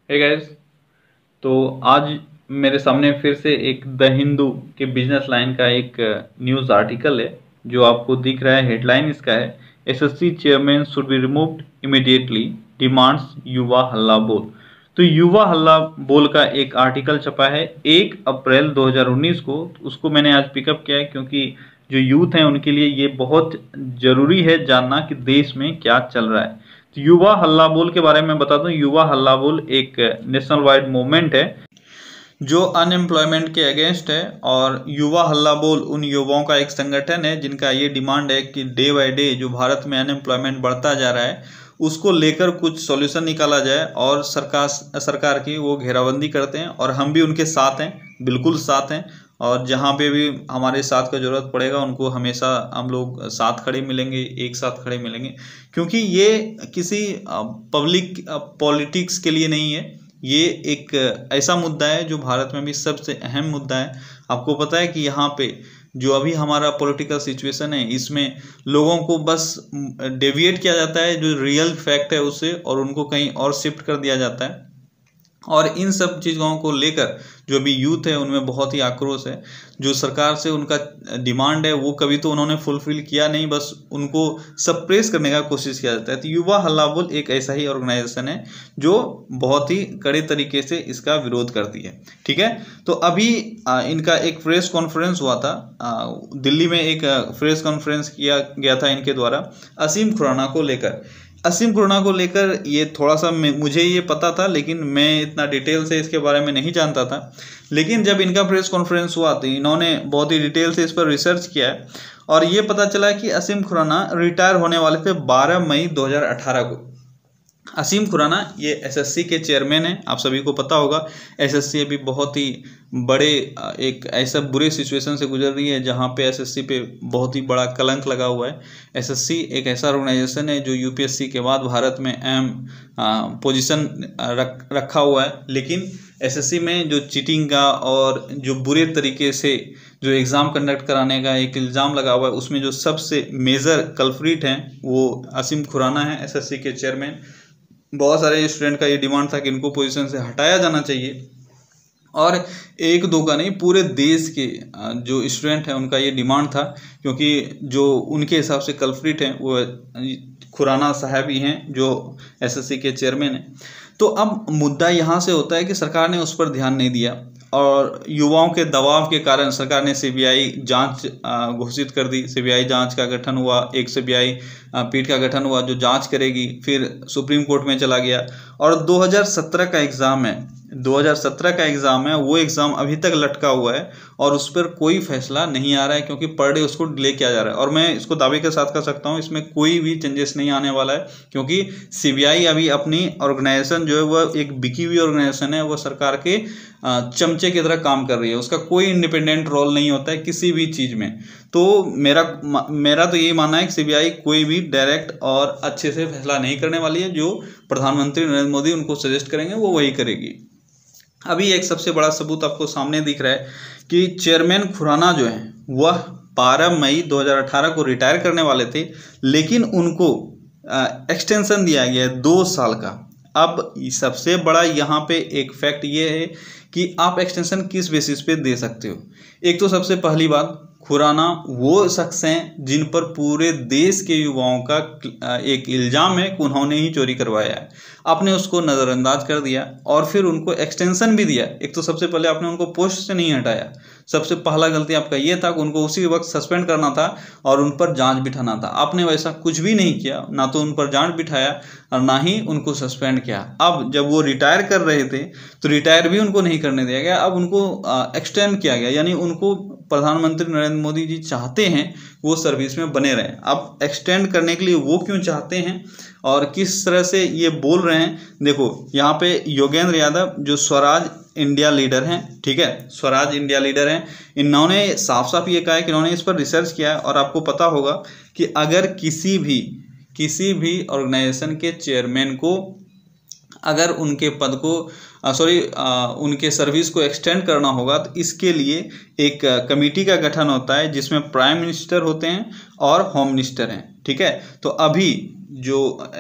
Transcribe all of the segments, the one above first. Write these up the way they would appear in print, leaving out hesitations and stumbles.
Hey guys. तो आज मेरे सामने फिर से एक द हिंदू के बिजनेस लाइन का एक न्यूज़ आर्टिकल है। जो आपको दिख रहा है, हेडलाइन इसका है, SSC chairman should be removed immediately, demands युवा हल्ला बोल। तो युवा हल्ला बोल का एक आर्टिकल छपा है 1 अप्रैल 2019 को। उसको मैंने आज पिकअप किया है क्योंकि जो यूथ हैं उनके लिए ये बहुत ज़रूरी है जानना कि देश में क्या चल रहा है। तो युवा हल्ला बोल के बारे में बता दूं, युवा हल्ला बोल एक नेशनल वाइड मूवमेंट है जो अनएम्प्लॉयमेंट के अगेंस्ट है। और युवा हल्ला बोल उन युवाओं का एक संगठन है जिनका ये डिमांड है कि डे बाय डे जो भारत में अनएम्प्लॉयमेंट बढ़ता जा रहा है उसको लेकर कुछ सॉल्यूशन निकाला जाए। और सरकार की वो घेराबंदी करते हैं और हम भी उनके साथ हैं, बिल्कुल साथ हैं। और जहाँ पे भी हमारे साथ का जरूरत पड़ेगा उनको हमेशा हम लोग साथ खड़े मिलेंगे, एक साथ खड़े मिलेंगे। क्योंकि ये किसी पब्लिक पॉलिटिक्स के लिए नहीं है, ये एक ऐसा मुद्दा है जो भारत में भी सबसे अहम मुद्दा है। आपको पता है कि यहाँ पे जो अभी हमारा पॉलिटिकल सिचुएशन है इसमें लोगों को बस डेविएट किया जाता है जो रियल फैक्ट है उससे, और उनको कहीं और शिफ्ट कर दिया जाता है। और इन सब चीज़ों को लेकर जो अभी यूथ है उनमें बहुत ही आक्रोश है। जो सरकार से उनका डिमांड है वो कभी तो उन्होंने फुलफिल किया नहीं, बस उनको सप्रेस करने का कोशिश किया जाता है। तो युवा हल्ला बोल एक ऐसा ही ऑर्गेनाइजेशन है जो बहुत ही कड़े तरीके से इसका विरोध करती है। ठीक है, तो अभी इनका एक प्रेस कॉन्फ्रेंस हुआ था, दिल्ली में एक प्रेस कॉन्फ्रेंस किया गया था इनके द्वारा असीम खुराना को लेकर। असीम खुराना को लेकर ये थोड़ा सा मुझे ये पता था, लेकिन मैं इतना डिटेल से इसके बारे में नहीं जानता था। लेकिन जब इनका प्रेस कॉन्फ्रेंस हुआ तो इन्होंने बहुत ही डिटेल से इस पर रिसर्च किया है और ये पता चला कि असीम खुराना रिटायर होने वाले थे 12 मई 2018 को। असीम खुराना ये एसएससी के चेयरमैन हैं, आप सभी को पता होगा। एसएससी अभी बहुत ही बड़े एक ऐसा बुरे सिचुएशन से गुजर रही है जहां पे एसएससी पे बहुत ही बड़ा कलंक लगा हुआ है। एसएससी एक ऐसा ऑर्गेनाइजेशन है जो यूपीएससी के बाद भारत में अहम पोजीशन रखा हुआ है। लेकिन एसएससी में जो चीटिंग का और जो बुरे तरीके से जो एग्ज़ाम कंडक्ट कराने का एक इल्ज़ाम लगा हुआ है उसमें जो सबसे मेजर कल्प्रिट हैं वो असीम खुराना है, एसएससी के चेयरमैन। बहुत सारे स्टूडेंट का ये डिमांड था कि इनको पोजीशन से हटाया जाना चाहिए। और एक दो का नहीं, पूरे देश के जो स्टूडेंट हैं उनका ये डिमांड था, क्योंकि जो उनके हिसाब से कल्प्रिट हैं वो खुराना साहब ही हैं जो एसएससी के चेयरमैन हैं। तो अब मुद्दा यहाँ से होता है कि सरकार ने उस पर ध्यान नहीं दिया और युवाओं के दबाव के कारण सरकार ने सीबीआई जांच घोषित कर दी। सीबीआई जांच का गठन हुआ, एक सीबीआई पीठ का गठन हुआ जो जांच करेगी। फिर सुप्रीम कोर्ट में चला गया और 2017 का एग्ज़ाम है, 2017 का एग्ज़ाम है, वो एग्ज़ाम अभी तक लटका हुआ है और उस पर कोई फैसला नहीं आ रहा है क्योंकि पर डे उसको डिले किया जा रहा है। और मैं इसको दावे के साथ कह सकता हूँ इसमें कोई भी चेंजेस नहीं आने वाला है, क्योंकि सीबीआई अभी अपनी ऑर्गेनाइजेशन जो है वह एक बिकी हुई ऑर्गेनाइजेशन है, वो सरकार के चमचे की तरह काम कर रही है। उसका कोई इंडिपेंडेंट रोल नहीं होता है किसी भी चीज़ में। तो मेरा तो यही मानना है कि सीबीआई कोई भी डायरेक्ट और अच्छे से फैसला नहीं करने वाली है। जो प्रधानमंत्री नरेंद्र मोदी उनको सजेस्ट करेंगे वो वही करेगी। अभी एक सबसे बड़ा सबूत आपको सामने दिख रहा है कि चेयरमैन खुराना जो है वह 12 मई 2018 को रिटायर करने वाले थे, लेकिन उनको एक्सटेंशन दिया गया है 2 साल का। अब सबसे बड़ा यहाँ पे एक फैक्ट ये है कि आप एक्सटेंशन किस बेसिस पे दे सकते हो। एक तो सबसे पहली बात, खुराना वो शख्स हैं जिन पर पूरे देश के युवाओं का एक इल्ज़ाम है कि उन्होंने ही चोरी करवाया है। आपने उसको नज़रअंदाज कर दिया और फिर उनको एक्सटेंशन भी दिया। एक तो सबसे पहले आपने उनको पोस्ट से नहीं हटाया, सबसे पहला गलती आपका ये था कि उनको उसी वक्त सस्पेंड करना था और उन पर जांच बिठाना था। आपने वैसा कुछ भी नहीं किया, ना तो उन पर जांच बिठाया और ना ही उनको सस्पेंड किया। अब जब वो रिटायर कर रहे थे तो रिटायर भी उनको नहीं करने दिया गया, अब उनको एक्सटेंड किया गया। यानी उनको प्रधानमंत्री नरेंद्र मोदी जी चाहते हैं वो सर्विस में बने रहें। अब एक्सटेंड करने के लिए वो क्यों चाहते हैं और किस तरह से ये बोल रहे हैं, देखो यहाँ पे योगेंद्र यादव जो स्वराज इंडिया लीडर हैं, ठीक है, स्वराज इंडिया लीडर हैं, इन्होंने साफ साफ ये कहा है कि इन्होंने इस पर रिसर्च किया है। और आपको पता होगा कि अगर किसी भी ऑर्गेनाइजेशन के चेयरमैन को अगर उनके पद को उनके सर्विस को एक्सटेंड करना होगा तो इसके लिए एक कमेटी का गठन होता है जिसमें प्राइम मिनिस्टर होते हैं और होम मिनिस्टर हैं। ठीक है, तो अभी जो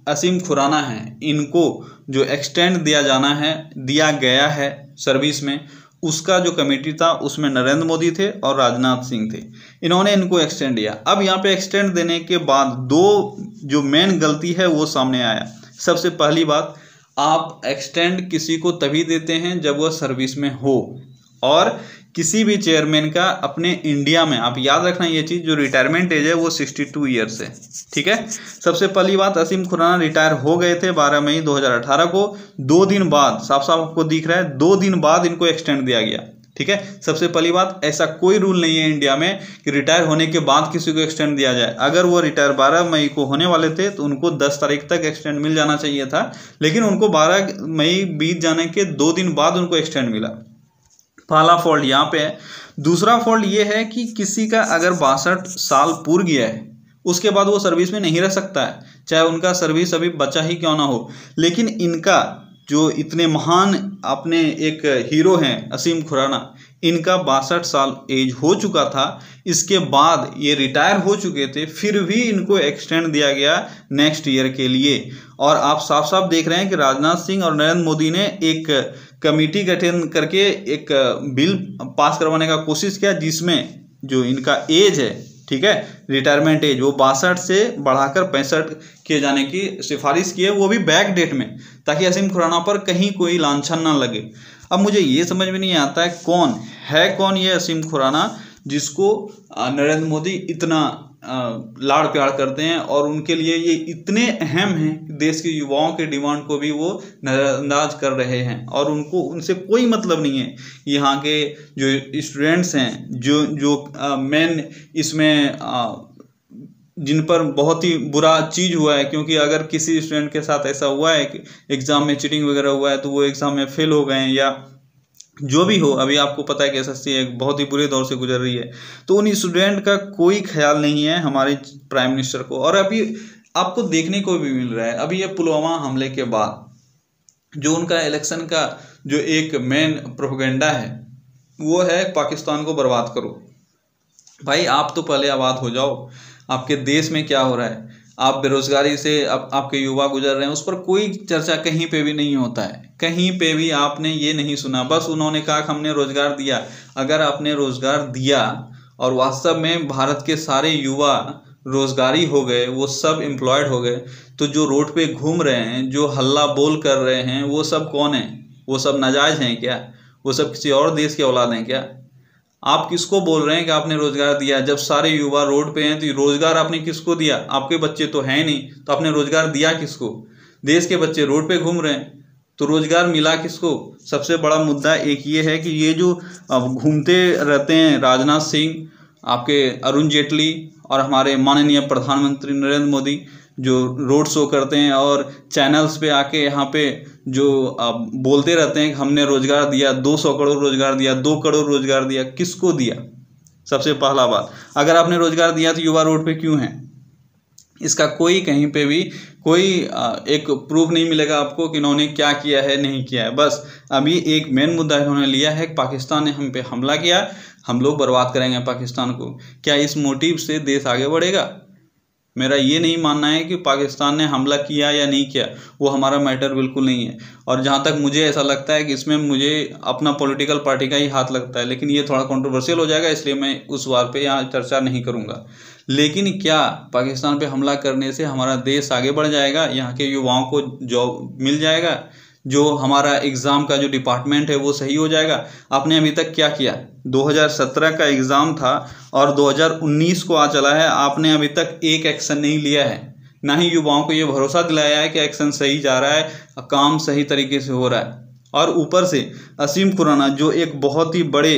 असीम खुराना हैं, इनको जो एक्सटेंड दिया गया है सर्विस में, उसका जो कमेटी था उसमें नरेंद्र मोदी थे और राजनाथ सिंह थे। इन्होंने इनको एक्सटेंड दिया। अब यहाँ पे एक्सटेंड देने के बाद दो जो मेन गलती है वो सामने आया। सबसे पहली बात, आप एक्सटेंड किसी को तभी देते हैं जब वह सर्विस में हो, और किसी भी चेयरमैन का अपने इंडिया में, आप याद रखना ये चीज़, जो रिटायरमेंट एज है वो 62 ईयर्स है। ठीक है, सबसे पहली बात, असीम खुराना रिटायर हो गए थे 12 मई 2018 को। 2 दिन बाद, साफ साफ आपको दिख रहा है, 2 दिन बाद इनको एक्सटेंड दिया गया। ठीक है, सबसे पहली बात, ऐसा कोई रूल नहीं है इंडिया में कि रिटायर होने के बाद किसी को एक्सटेंड दिया जाए। अगर वो रिटायर 12 मई को होने वाले थे तो उनको 10 तारीख तक एक्सटेंड मिल जाना चाहिए था, लेकिन उनको 12 मई बीत जाने के 2 दिन बाद उनको एक्सटेंड मिला। पहला फॉल्ट यहाँ पे है। दूसरा फॉल्ट ये है कि किसी का अगर 62 साल पूर गया है, उसके बाद वो सर्विस में नहीं रह सकता है, चाहे उनका सर्विस अभी बचा ही क्यों ना हो। लेकिन इनका जो इतने महान अपने एक हीरो हैं असीम खुराना, इनका 62 साल एज हो चुका था, इसके बाद ये रिटायर हो चुके थे, फिर भी इनको एक्सटेंड दिया गया नेक्स्ट ईयर के लिए। और आप साफ साफ देख रहे हैं कि राजनाथ सिंह और नरेंद्र मोदी ने एक कमेटी गठन करके एक बिल पास करवाने का कोशिश किया, जिसमें जो इनका एज है, ठीक है, रिटायरमेंट एज, वो 62 से बढ़ाकर 65 किए जाने की सिफारिश की है, वो भी बैक डेट में, ताकि असीम खुराना पर कहीं कोई लांछन ना लगे। अब मुझे ये समझ में नहीं आता है कौन ये असीम खुराना जिसको नरेंद्र मोदी इतना लाड़ प्यार करते हैं, और उनके लिए ये इतने अहम हैं कि देश के युवाओं के डिमांड को भी वो नजरअंदाज कर रहे हैं, और उनसे कोई मतलब नहीं है। यहाँ के जो स्टूडेंट्स हैं, जो मेन इसमें जिन पर बहुत ही बुरा चीज़ हुआ है, क्योंकि अगर किसी स्टूडेंट के साथ ऐसा हुआ है कि एग्ज़ाम में चीटिंग वगैरह हुआ है, तो वो एग्ज़ाम में फेल हो गए हैं, या जो भी हो, अभी आपको पता है कि एसएससी एक बहुत ही बुरे दौर से गुजर रही है, तो उन स्टूडेंट का कोई ख्याल नहीं है हमारे प्राइम मिनिस्टर को। और अभी आपको देखने को भी मिल रहा है, अभी ये पुलवामा हमले के बाद जो उनका इलेक्शन का जो एक मेन प्रोपेगेंडा है, वो है पाकिस्तान को बर्बाद करो। भाई आप तो पहले आबाद हो जाओ, आपके देश में क्या हो रहा है, आप बेरोजगारी से अब आपके युवा गुजर रहे हैं, उस पर कोई चर्चा कहीं पे भी नहीं होता है। कहीं पे भी आपने ये नहीं सुना, बस उन्होंने कहा कि हमने रोजगार दिया। अगर आपने रोजगार दिया और वास्तव में भारत के सारे युवा रोजगारी हो गए, वो सब एम्प्लॉयड हो गए, तो जो रोड पे घूम रहे हैं, जो हल्ला बोल कर रहे हैं, वो सब कौन है? वो सब नाजायज हैं क्या? वो सब किसी और देश के औलाद हैं क्या? आप किसको बोल रहे हैं कि आपने रोजगार दिया? जब सारे युवा रोड पे हैं तो रोजगार आपने किसको दिया? आपके बच्चे तो हैं नहीं, तो आपने रोजगार दिया किसको? देश के बच्चे रोड पे घूम रहे हैं तो रोजगार मिला किसको? सबसे बड़ा मुद्दा एक ये है कि ये जो घूमते रहते हैं राजनाथ सिंह, आपके अरुण जेटली और हमारे माननीय प्रधानमंत्री नरेंद्र मोदी, जो रोड शो करते हैं और चैनल्स पे आके यहाँ पे जो बोलते रहते हैं कि हमने रोजगार दिया, 200 करोड़ रोजगार दिया, 2 करोड़ रोजगार दिया, किसको दिया? सबसे पहला बात, अगर आपने रोजगार दिया तो युवा रोड पे क्यों हैं? इसका कोई कहीं पे भी कोई एक प्रूफ नहीं मिलेगा आपको कि इन्होंने क्या किया है, नहीं किया है। बस अभी एक मेन मुद्दा इन्होंने लिया है कि पाकिस्तान ने हम पे हमला किया, हम लोग बर्बाद करेंगे पाकिस्तान को। क्या इस मोटिव से देश आगे बढ़ेगा? मेरा ये नहीं मानना है कि पाकिस्तान ने हमला किया या नहीं किया, वो हमारा मैटर बिल्कुल नहीं है। और जहाँ तक मुझे ऐसा लगता है कि इसमें मुझे अपना पॉलिटिकल पार्टी का ही हाथ लगता है, लेकिन ये थोड़ा कंट्रोवर्शियल हो जाएगा, इसलिए मैं उस बात पे यहाँ चर्चा नहीं करूँगा। लेकिन क्या पाकिस्तान पे हमला करने से हमारा देश आगे बढ़ जाएगा? यहाँ के युवाओं को जॉब मिल जाएगा? जो हमारा एग्ज़ाम का जो डिपार्टमेंट है वो सही हो जाएगा? आपने अभी तक क्या किया? 2017 का एग्ज़ाम था और 2019 को आ चला है, आपने अभी तक एक एक्शन नहीं लिया है, ना ही युवाओं को ये भरोसा दिलाया है कि एक्शन सही जा रहा है, काम सही तरीके से हो रहा है। और ऊपर से असीम खुराना जो एक बहुत ही बड़े,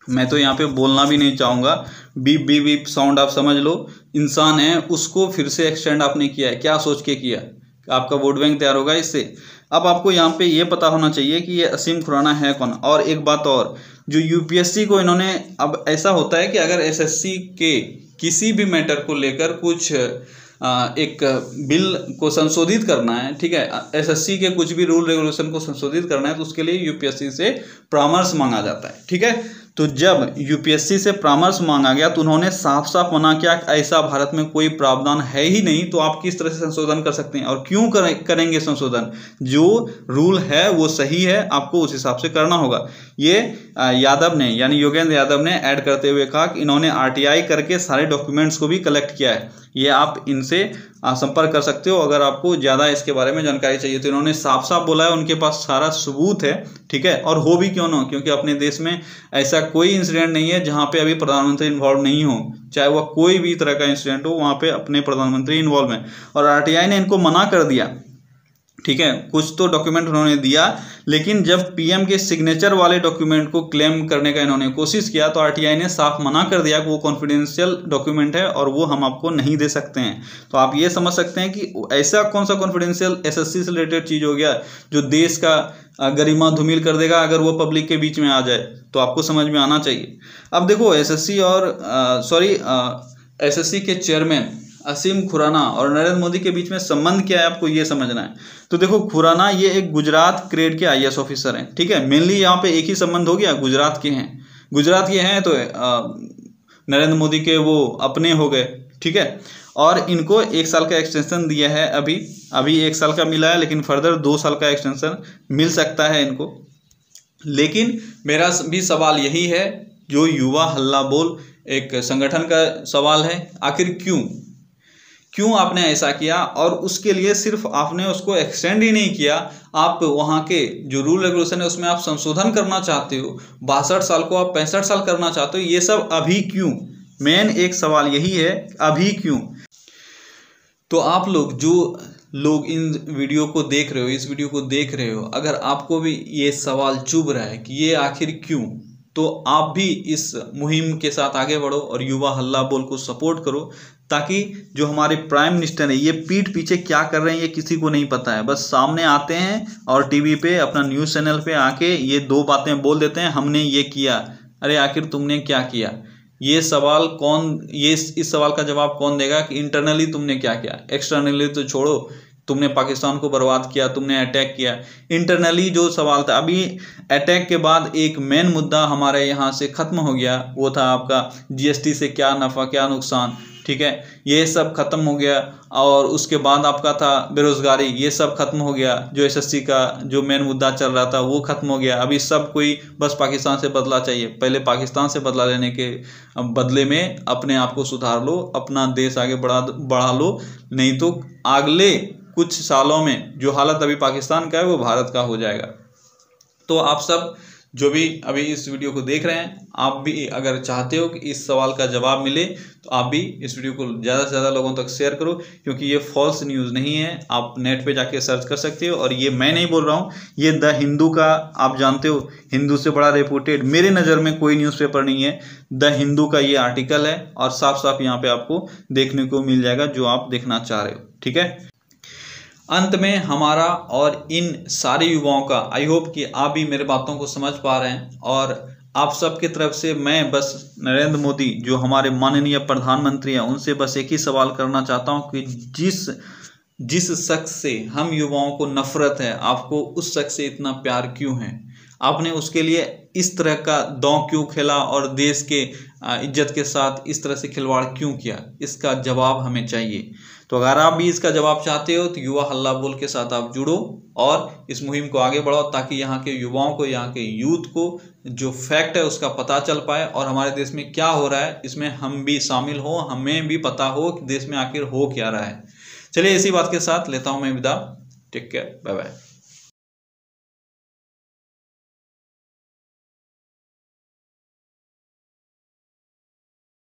मैं तो यहाँ पे बोलना भी नहीं चाहूँगा, बीप बीप बीप साउंड आप समझ लो, इंसान है, उसको फिर से एक्सटेंड आपने किया है। क्या सोच के किया? आपका वोट बैंक तैयार होगा इससे? अब आपको यहाँ पे ये पता होना चाहिए कि ये असीम खुराना है कौन। और एक बात और, जो यूपीएससी को इन्होंने, अब ऐसा होता है कि अगर एसएससी के किसी भी मैटर को लेकर कुछ एक बिल को संशोधित करना है, ठीक है, एसएससी के कुछ भी रूल रेगुलेशन को संशोधित करना है, तो उसके लिए यूपीएससी से परामर्श मांगा जाता है, ठीक है। तो जब यूपीएससी से परामर्श मांगा गया तो उन्होंने साफ साफ मना किया कि ऐसा भारत में कोई प्रावधान है ही नहीं, तो आप किस तरह से संशोधन कर सकते हैं और क्यों करेंगे संशोधन। जो रूल है वो सही है, आपको उस हिसाब से करना होगा। ये यादव ने यानी योगेंद्र यादव ने ऐड करते हुए कहा कि इन्होंने आरटीआई करके सारे डॉक्यूमेंट्स को भी कलेक्ट किया है। ये आप इनसे संपर्क कर सकते हो अगर आपको ज़्यादा इसके बारे में जानकारी चाहिए। तो इन्होंने साफ साफ बोला है, उनके पास सारा सबूत है, ठीक है। और हो भी क्यों ना, क्योंकि अपने देश में ऐसा कोई इंसिडेंट नहीं है जहां पे अभी प्रधानमंत्री इन्वॉल्व नहीं हो, चाहे वह कोई भी तरह का इंसिडेंट हो, वहां पे अपने प्रधानमंत्री इन्वॉल्व है। और आरटीआई ने इनको मना कर दिया, ठीक है। कुछ तो डॉक्यूमेंट उन्होंने दिया, लेकिन जब पीएम के सिग्नेचर वाले डॉक्यूमेंट को क्लेम करने का इन्होंने कोशिश किया तो आरटीआई ने साफ मना कर दिया कि वो कॉन्फिडेंशियल डॉक्यूमेंट है और वो हम आपको नहीं दे सकते हैं। तो आप ये समझ सकते हैं कि ऐसा कौन सा कॉन्फिडेंशियल एसएससी से रिलेटेड चीज हो गया जो देश का गरिमा धूमिल कर देगा अगर वो पब्लिक के बीच में आ जाए। तो आपको समझ में आना चाहिए। अब देखो एसएससी के चेयरमैन असीम खुराना और नरेंद्र मोदी के बीच में संबंध क्या है, आपको ये समझना है। तो देखो, खुराना ये एक गुजरात ग्रेड के आईएएस ऑफिसर हैं, ठीक है। मेनली यहाँ पे एक ही संबंध हो गया, गुजरात के हैं तो नरेंद्र मोदी के वो अपने हो गए, ठीक है। और इनको 1 साल का एक्सटेंशन दिया है, अभी 1 साल का मिला है, लेकिन फर्दर 2 साल का एक्सटेंशन मिल सकता है इनको। लेकिन मेरा भी सवाल यही है, जो युवा हल्ला बोल एक संगठन का सवाल है, आखिर क्यों आपने ऐसा किया। और उसके लिए सिर्फ आपने उसको एक्सटेंड ही नहीं किया, आप वहाँ के जो रूल रेगुलेशन है उसमें आप संशोधन करना चाहते हो। 62 साल को आप 65 साल करना चाहते हो। ये सब अभी क्यों? मेन एक सवाल यही है, अभी क्यों। तो आप लोग जो लोग इन वीडियो को देख रहे हो, इस वीडियो को देख रहे हो, अगर आपको भी ये सवाल चुभ रहा है कि ये आखिर क्यों, तो आप भी इस मुहिम के साथ आगे बढ़ो और युवा हल्ला बोल को सपोर्ट करो, ताकि जो हमारे प्राइम मिनिस्टर है, ये पीठ पीछे क्या कर रहे हैं ये किसी को नहीं पता है। बस सामने आते हैं और टीवी पे अपना न्यूज़ चैनल पे आके ये 2 बातें बोल देते हैं, हमने ये किया। अरे आखिर तुमने क्या किया? ये सवाल इस सवाल का जवाब कौन देगा कि इंटरनली तुमने क्या किया? एक्सटर्नली तो छोड़ो, तुमने पाकिस्तान को बर्बाद किया, तुमने अटैक किया। इंटरनली जो सवाल था, अभी अटैक के बाद एक मेन मुद्दा हमारे यहाँ से खत्म हो गया, वो था आपका जीएसटी से क्या नफ़ा क्या नुकसान, ठीक है। ये सब खत्म हो गया। और उसके बाद आपका था बेरोजगारी, ये सब खत्म हो गया। जो एसएससी का जो मेन मुद्दा चल रहा था वो खत्म हो गया। अभी सब कोई बस पाकिस्तान से बदला चाहिए। पहले पाकिस्तान से बदला लेने के बदले में अपने आप को सुधार लो, अपना देश आगे बढ़ा लो, नहीं तो अगले कुछ सालों में जो हालत अभी पाकिस्तान का है वो भारत का हो जाएगा। तो आप सब जो भी अभी इस वीडियो को देख रहे हैं, आप भी अगर चाहते हो कि इस सवाल का जवाब मिले तो आप भी इस वीडियो को ज़्यादा से ज़्यादा लोगों तक शेयर करो, क्योंकि ये फॉल्स न्यूज़ नहीं है। आप नेट पे जाके सर्च कर सकते हो, और ये मैं नहीं बोल रहा हूँ, ये द हिंदू का, आप जानते हो हिंदू से बड़ा रेपुटेड मेरे नज़र में कोई न्यूज़पेपर नहीं है, द हिंदू का ये आर्टिकल है, और साफ साफ यहाँ पे आपको देखने को मिल जाएगा जो आप देखना चाह रहे हो, ठीक है। अंत में हमारा और इन सारे युवाओं का, आई होप कि आप भी मेरे बातों को समझ पा रहे हैं, और आप सबकी तरफ से मैं बस नरेंद्र मोदी जो हमारे माननीय प्रधानमंत्री हैं उनसे बस एक ही सवाल करना चाहता हूं कि जिस शख्स से हम युवाओं को नफरत है, आपको उस शख्स से इतना प्यार क्यों है? आपने उसके लिए इस तरह का दांव क्यों खेला और देश के इज्जत के साथ इस तरह से खिलवाड़ क्यों किया? इसका जवाब हमें चाहिए। तो अगर आप भी इसका जवाब चाहते हो तो युवा हल्ला बोल के साथ आप जुड़ो और इस मुहिम को आगे बढ़ाओ, ताकि यहाँ के युवाओं को, यहाँ के यूथ को जो फैक्ट है उसका पता चल पाए, और हमारे देश में क्या हो रहा है इसमें हम भी शामिल हो, हमें भी पता हो कि देश में आखिर हो क्या रहा है। चलिए, इसी बात के साथ लेता हूँ मैं विदा। Take care, bye bye.